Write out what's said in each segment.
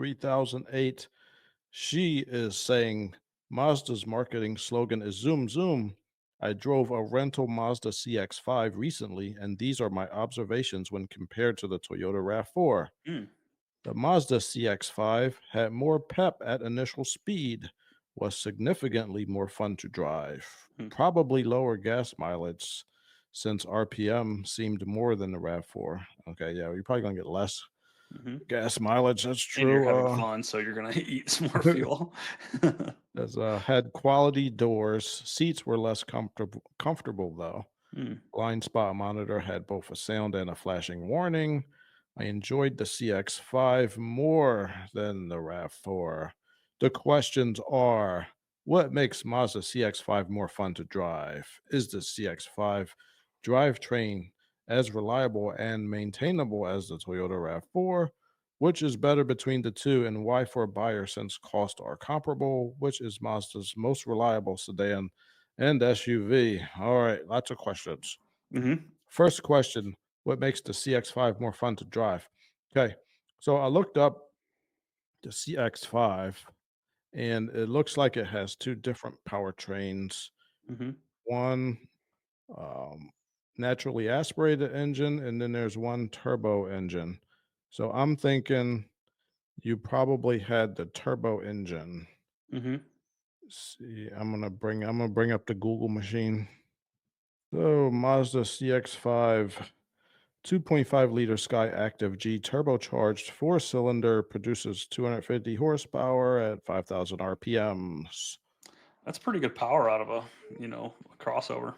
3008. She is saying Mazda's marketing slogan is Zoom Zoom. I drove a rental Mazda CX-5 recently, and these are my observations when compared to the Toyota RAV4. Mm, The Mazda CX-5 had more pep at initial speed, was significantly more fun to drive, mm, probably lower gas mileage since RPM seemed more than the RAV4. Okay, yeah, you're probably gonna get less mhm. gas mileage. That's And you're true. having fun, so you're gonna eat some more fuel. As had quality doors. Seats were less comfortable though. Mm, Blind spot monitor had both a sound and a flashing warning. I enjoyed the CX-5 more than the RAV4. The questions are: what makes Mazda CX-5 more fun to drive? Is the CX-5 drivetrain as reliable and maintainable as the Toyota RAV4? Which is better between the two, and why for a buyer since costs are comparable? Which is Mazda's most reliable sedan and SUV? All right, lots of questions. mhm, First question: what makes the CX-5 more fun to drive? Okay, so I looked up the CX-5 and it looks like it has two different powertrains. mhm. One um, naturally aspirated engine, and then there's one turbo engine. So I'm thinking you probably had the turbo engine. Mhm. See, I'm gonna bring up the Google machine. So Mazda CX-5 2.5-liter Sky Active G turbocharged four-cylinder produces 250 horsepower at 5,000 RPMs. That's pretty good power out of a crossover.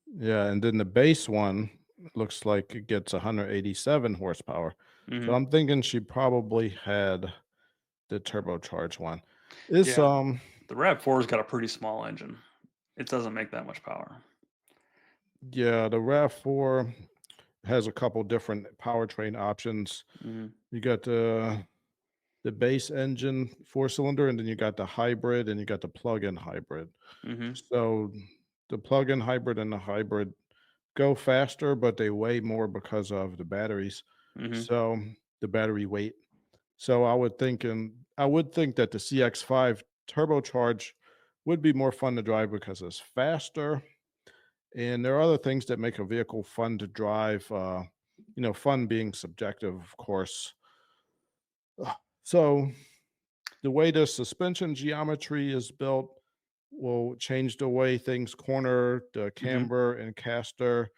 Yeah, and then the base one looks like it gets 187 horsepower. So Mhm. I'm thinking she probably had the turbocharged one. It's Yeah. The RAV4's got a pretty small engine. It doesn't make that much power. yeah, the RAV4 has a couple different powertrain options. Mhm. You got the base engine four-cylinder, and then you got the hybrid, and you got the plug-in hybrid. Mhm. So the plug-in hybrid and the hybrid go faster, but they weigh more because of the batteries. Mhm. So the battery weight. So I would think that the CX-5 turbocharged would be more fun to drive because it's faster. And there are other things that make a vehicle fun to drive. Fun being subjective, of course. So the way the suspension geometry is built will change the way things corner, the Mhm. camber and caster,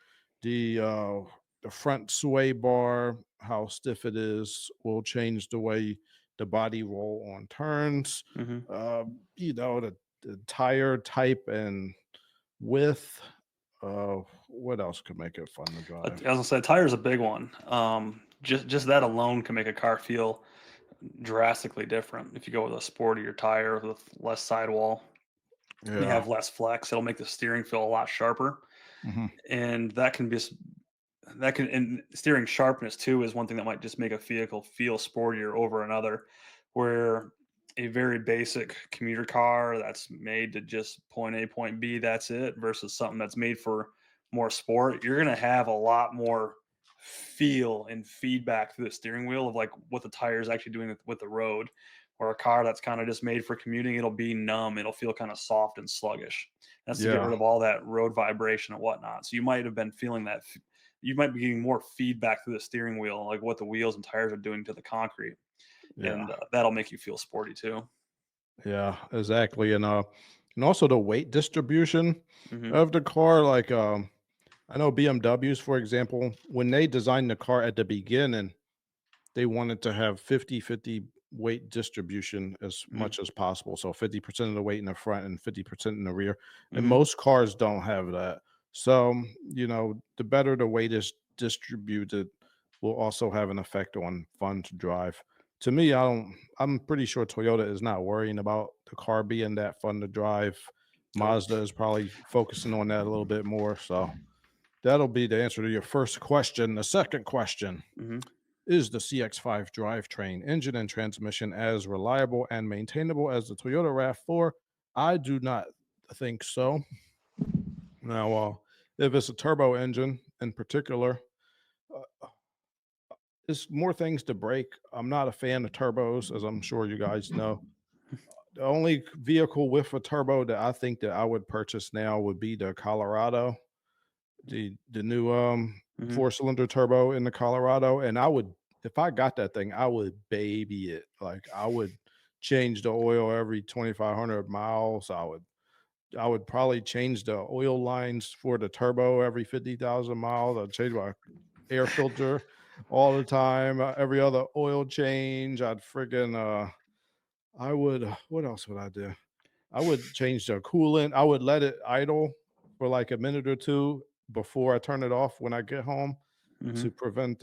the uh, the front sway bar, how stiff it is, will change the way the body roll on turns. Mhm. Uh, the tire type and width. What else could make it fun to drive? As I said, tire's a big one. Just that alone can make a car feel drastically different. If you go with a sportier tire with less sidewall, you Yeah. have less flex. It'll make the steering feel a lot sharper, Mhm. and and steering sharpness too is one thing that might just make a vehicle feel sportier over another. Where a very basic commuter car that's made to just point A, point B, that's it, versus something that's made for more sport, you're gonna have a lot more feel and feedback through the steering wheel of like what the tire is actually doing with the road. Or a car that's kind of just made for commuting, it'll be numb, it'll feel kind of soft and sluggish. That's to get rid Yeah. of all that road vibration and whatnot. So you might have been feeling that you might be getting more feedback through the steering wheel, like what the wheels and tires are doing to the concrete, Yeah. and that'll make you feel sporty too. Yeah, exactly. And also the weight distribution Mhm. of the car. Like I know BMWs, for example, when they designed the car at the beginning, they wanted to have 50-50 weight distribution as Mhm. much as possible. So 50% of the weight in the front and 50% in the rear. And Mhm. most cars don't have that. So, the better the weight is distributed will also have an effect on fun to drive. To me, I'm pretty sure Toyota is not worrying about the car being that fun to drive. Nope. Mazda is probably focusing on that a little bit more. So that'll be the answer to your first question. The second question: Mhm. is the CX-5 drivetrain, engine, and transmission as reliable and maintainable as the Toyota RAV4? I do not think so. Now, if it's a turbo engine in particular, uh, it's more things to break. I'm not a fan of turbos, as I'm sure you guys know. The only vehicle with a turbo that I think that I would purchase now would be the Colorado, the new Hmm. four-cylinder turbo in the Colorado. And I would, if I got that thing, I would baby it. Like I would change the oil every 2,500 miles. I would probably change the oil lines for the turbo every 50,000 miles. I'd change my air filter all the time. Every other oil change, I'd friggin' I would what else would I do? I would change the coolant. I would let it idle for like a minute or two before I turn it off when I get home Hmm. to prevent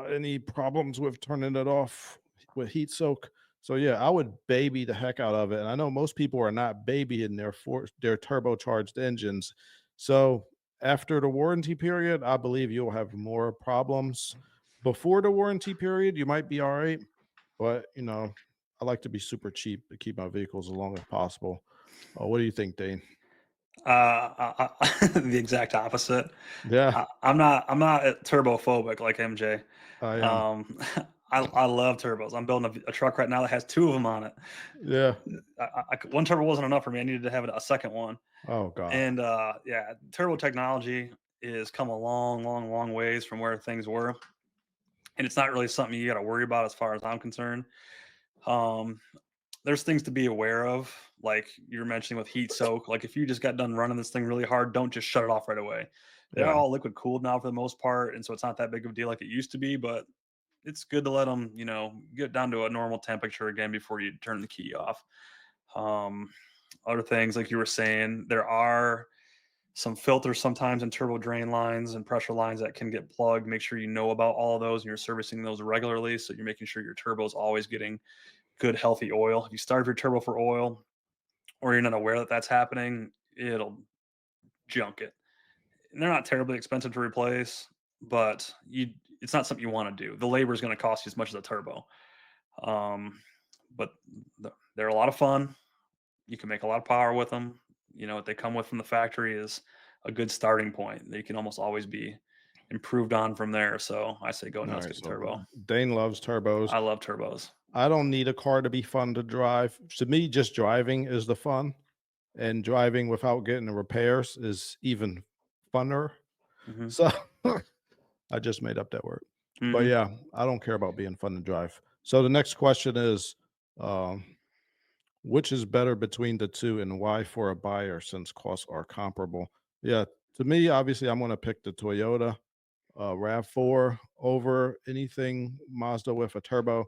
any problems with turning it off with heat soak. So yeah, I would baby the heck out of it. And I know most people are not babying their turbocharged engines. So after the warranty period, I believe you'll have more problems. Before the warranty period, you might be all right, but I like to be super cheap to keep my vehicles as long as possible. What do you think, Dane? The exact opposite. Yeah, I'm not turbophobic like MJ. I am. Um, I love turbos. I'm building a truck right now that has two of them on it. Yeah. One turbo wasn't enough for me. I needed to have a second one. Oh God. And yeah, turbo technology is come a long, long, long ways from where things were, and it's not really something you got to worry about as far as I'm concerned. Um, there's things to be aware of, like you were mentioning with heat soak. Like if you just got done running this thing really hard, don't just shut it off right away. They are Yeah. all liquid cooled now for the most part, and so it's not that big of a deal like it used to be. But it's good to let them, get down to a normal temperature again before you turn the key off. Um, Other things like you were saying, there are some filters sometimes in turbo drain lines and pressure lines that can get plugged. Make sure you know about all of those and you're servicing those regularly, so you're making sure your turbo is always getting good, healthy oil. If you starve your turbo for oil or you're not aware that that's happening, it'll junk it. And they're not terribly expensive to replace, but it's not something you want to do. The labor is going to cost you as much as a turbo. Um, but they're a lot of fun. You can make a lot of power with them. What they come with from the factory is a good starting point. They can almost always be improved on from there. So I say go All nuts, right. get the So turbo. Dane loves turbos. I love turbos. I don't need a car to be fun to drive. To me, just driving is the fun, and driving without getting the repairs is even funner. Hmm. So I just made up that word. But Hmm. yeah, I don't care about being fun to drive. So the next question is, um, which is better between the two and why for a buyer since costs are comparable? Yeah, to me, obviously, I'm going to pick the Toyota RAV4 over anything Mazda with a turbo.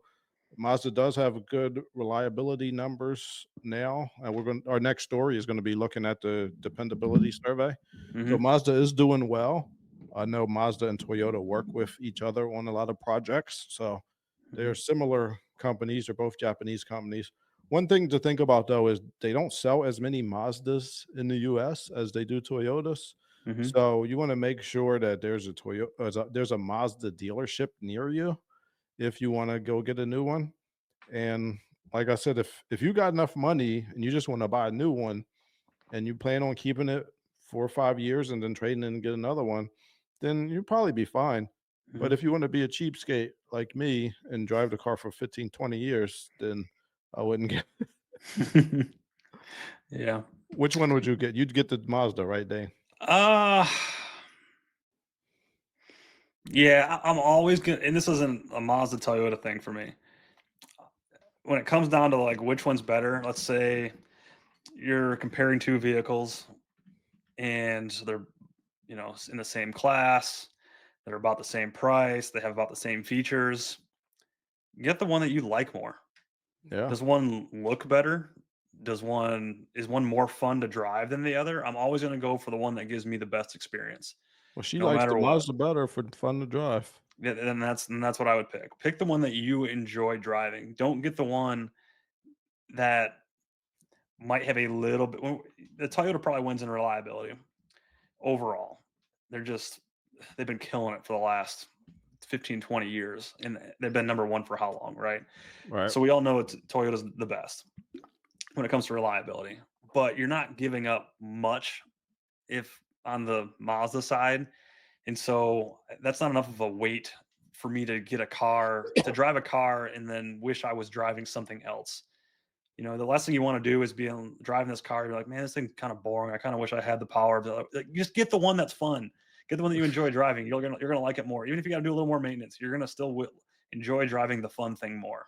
Mazda does have good reliability numbers now, and our next story is going to be looking at the dependability survey. So Hmm. Mazda is doing well. I know Mazda and Toyota work with each other on a lot of projects, so they're Hmm. similar companies. They're both Japanese companies. One thing to think about though is they don't sell as many Mazdas in the US as they do Toyotas. Hmm. So you want to make sure that there's a Mazda dealership near you if you want to go get a new one. And like I said, if you got enough money and you just want to buy a new one and you plan on keeping it 4 or 5 years and then trading in and get another one, then you'll probably be fine. But Hmm. if you want to be a cheapskate like me and drive the car for 15, 20 years, then I wouldn't get. Yeah. Which one would you get? You'd get the Mazda, right, Dane? Uh yeah, I'm always gonna, and this isn't a Mazda Toyota thing for me. When it comes down to like which one's better, let's say you're comparing two vehicles and they're, in the same class, they're about the same price, they have about the same features. Get the one that you like more. Yeah. Does one look better? Is one more fun to drive than the other? I'm always going to go for the one that gives me the best experience, Well, she no likes the matter what. Mazda better for fun to drive. Yeah, and that's what I would pick. Pick the one that you enjoy driving. Don't get the one that might have a little bit. The Toyota probably wins in reliability overall. They're just they've been killing it for the last 15, 20 years, and they've been number one for how long, right? Right. So we all know Toyota's the best when it comes to reliability, but you're not giving up much if on the Mazda side, and so that's not enough of a weight for me to get a car, to drive a car, and then wish I was driving something else. The last thing you want to do is driving this car. You're like, man, this thing's kind of boring. I kind of wish I had the power. Like, just get the one that's fun. Get the one that you enjoy driving. You're gonna like it more. Even if you got to do a little more maintenance, you're gonna still enjoy driving the fun thing more.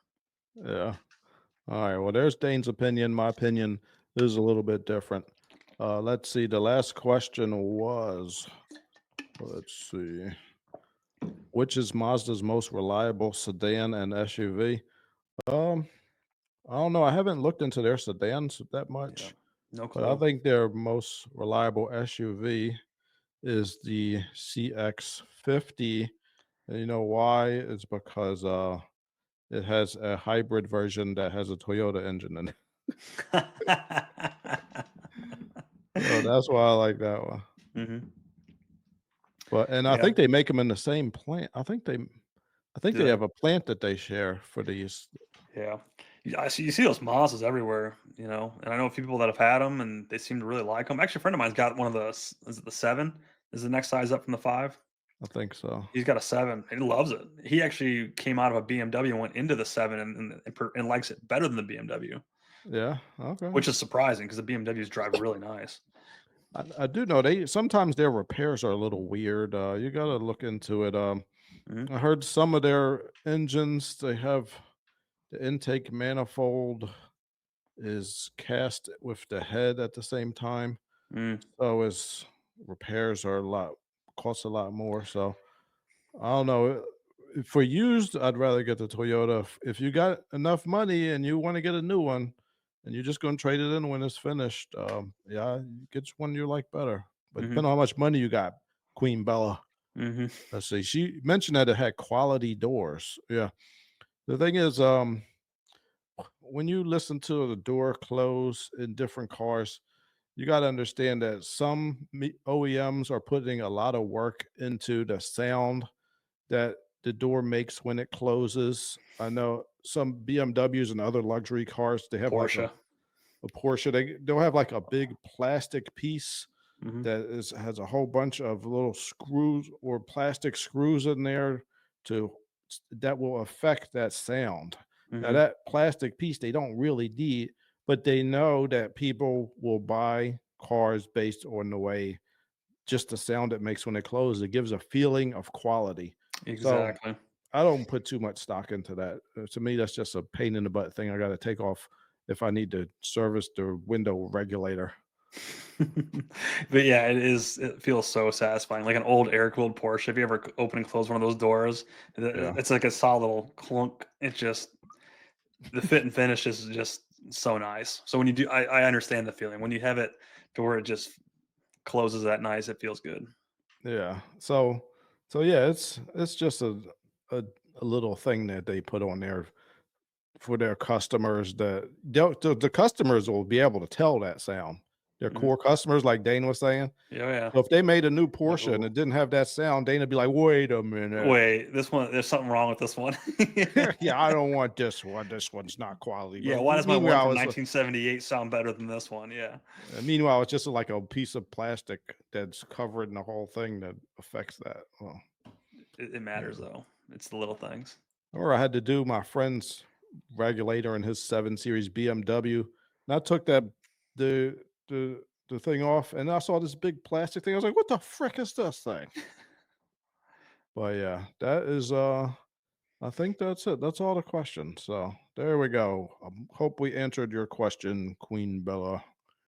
Yeah. All right. Well, there's Dane's opinion. My opinion is a little bit different. Let's see. The last question was, let's see, which is Mazda's most reliable sedan and SUV? Um, I don't know. I haven't looked into their sedans that Yeah, much, no but I clue. think their most reliable SUV is the CX-50. And you know why? It's because it has a hybrid version that has a Toyota engine in it. So that's why I like that one. hmm But and I Yeah, think they make them in the same plant. I think do they they? have a plant that they share for these. Yeah, I see. You see those Mazdas everywhere, and I know a few people that have had them, and they seem to really like them. Actually, a friend of mine's got one of the. Is it the seven? Is the next size up from the five? I think so. He's got a 7, and he loves it. He actually came out of a BMW and went into the 7 and likes it better than the BMW, Yeah, okay. which is surprising because the BMWs drive really nice. I do know they sometimes their repairs are a little weird. You gotta look into it. Mhm. I heard some of their engines, they have the intake manifold is cast with the head at the same time. Mm, So its repairs are a lot cost a lot more. So I don't know. For used, I'd rather get the Toyota. If you got enough money and you want to get a new one, and you're just going to trade it in when it's finished, yeah, get one you like better. But mhm, depending on how much money you got, Queen Bella. mhm. Let's see. She mentioned that it had quality doors. Yeah. The thing is, when you listen to the door close in different cars, you got to understand that some OEMs are putting a lot of work into the sound that the door makes when it closes. I know some BMWs and other luxury cars, they have like Porsche. a Porsche, they'll have like a big plastic piece Mhm, that is has a whole bunch of little screws or plastic screws in there to that will affect that sound. Now mhm, that plastic piece they don't really need, but they know that people will buy cars based on the way just the sound it makes when it closes. It gives a feeling of quality. So exactly. I don't put too much stock into that. To me, that's just a pain in the butt thing I got to take off if I need to service the window regulator. But yeah, it feels so satisfying, like an old air-cooled Porsche. If you ever open and close one of those doors, Yeah. it's like a solid little clunk. It just the fit and finish is just so nice. So when you do I understand the feeling. When you have it to where it just closes that nice, it feels good. Yeah. So yeah, it's just a, a little thing that they put on there for their customers that the customers will be able to tell that sound. Their Mhm. core customers, like Dane was saying. Yeah, yeah. So if they made a new Like, Porsche and "Ooh, it didn't have that sound, Dane would be like, wait a minute. wait, this one there's something wrong with this one." Yeah, I don't want this one. This one's not quality. But Yeah, why does my one from meanwhile, 1978 sound better than this one? Yeah. it's just like a piece of plastic that's covered in the whole thing that affects that. Well, It matters, yeah. though. It's the little things. Or I had to do my friend's regulator in his 7 Series BMW. And I took the the thing off and I saw this big plastic thing. I was like, what the frick is this thing? But yeah, that is I think that's it. That's all the questions. So there we go. Hope we answered your question, Queen Bella.